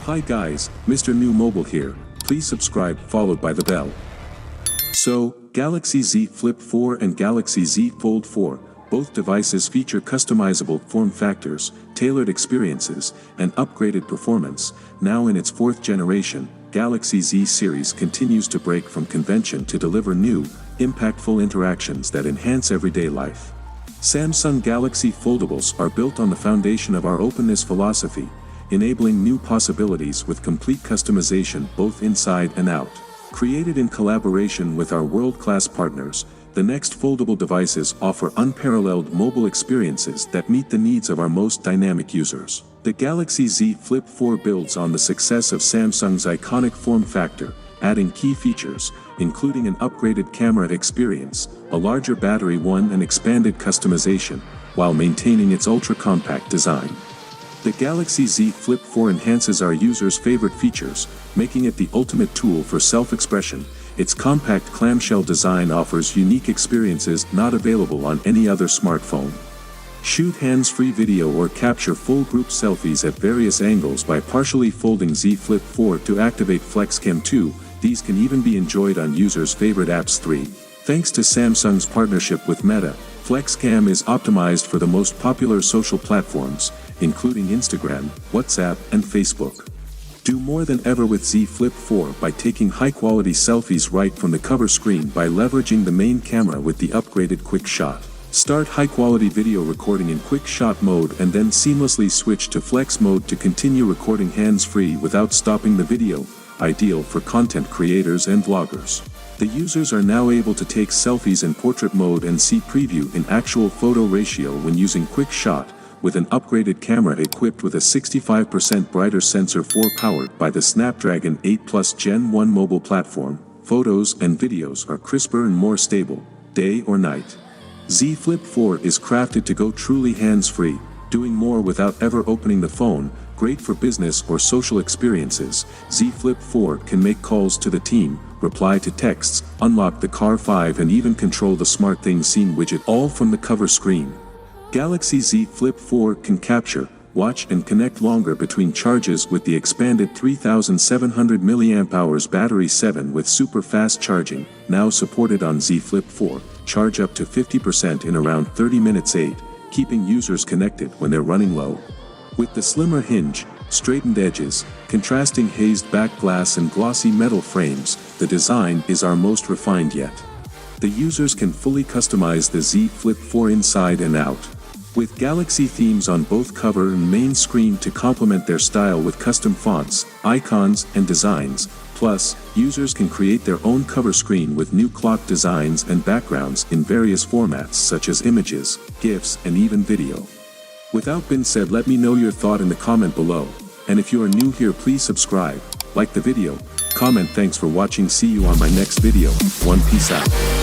Hi guys, Mrnewmobile here, please subscribe followed by the bell. So, Galaxy Z Flip 4 and Galaxy Z Fold 4, both devices feature customizable form factors, tailored experiences, and upgraded performance. Now in its fourth generation, Galaxy Z series continues to break from convention to deliver new, impactful interactions that enhance everyday life. Samsung Galaxy Foldables are built on the foundation of our openness philosophy, enabling new possibilities with complete customization both inside and out. Created in collaboration with our world-class partners, the next foldable devices offer unparalleled mobile experiences that meet the needs of our most dynamic users. The Galaxy Z Flip 4 builds on the success of Samsung's iconic form factor, adding key features, including an upgraded camera experience, a larger battery and expanded customization, while maintaining its ultra-compact design. The Galaxy Z Flip 4 enhances our users' favorite features, making it the ultimate tool for self-expression. Its compact clamshell design offers unique experiences not available on any other smartphone. Shoot hands-free video or capture full group selfies at various angles by partially folding Z Flip 4 to activate FlexCam 2. These can even be enjoyed on users' favorite apps 3. Thanks to Samsung's partnership with Meta, FlexCam is optimized for the most popular social platforms, including Instagram, WhatsApp, and Facebook. Do more than ever with Z Flip 4 by taking high-quality selfies right from the cover screen by leveraging the main camera with the upgraded Quick Shot. Start high-quality video recording in Quick Shot mode and then seamlessly switch to Flex mode to continue recording hands-free without stopping the video, ideal for content creators and vloggers. The users are now able to take selfies in portrait mode and see preview in actual photo ratio when using Quick Shot, with an upgraded camera equipped with a 65% brighter sensor 4 powered by the Snapdragon 8 Plus Gen 1 mobile platform. Photos and videos are crisper and more stable, day or night. Z Flip 4 is crafted to go truly hands-free, doing more without ever opening the phone. Great for business or social experiences. Z Flip 4 can make calls to the team, reply to texts, unlock the Car 5 and even control the SmartThings scene widget all from the cover screen. Galaxy Z Flip 4 can capture, watch and connect longer between charges with the expanded 3700 mAh battery 7 with super fast charging, now supported on Z Flip 4, charge up to 50% in around 30 minutes 8, keeping users connected when they're running low. With the slimmer hinge, straightened edges, contrasting hazed back glass and glossy metal frames, the design is our most refined yet. The users can fully customize the Z Flip 4 inside and out, with Galaxy themes on both cover and main screen to complement their style with custom fonts, icons, and designs. Plus, users can create their own cover screen with new clock designs and backgrounds in various formats such as images, GIFs, and even video. Without being said, let me know your thought in the comment below, and if you are new here, please subscribe, like the video, comment. Thanks for watching. See you on my next video. Peace out.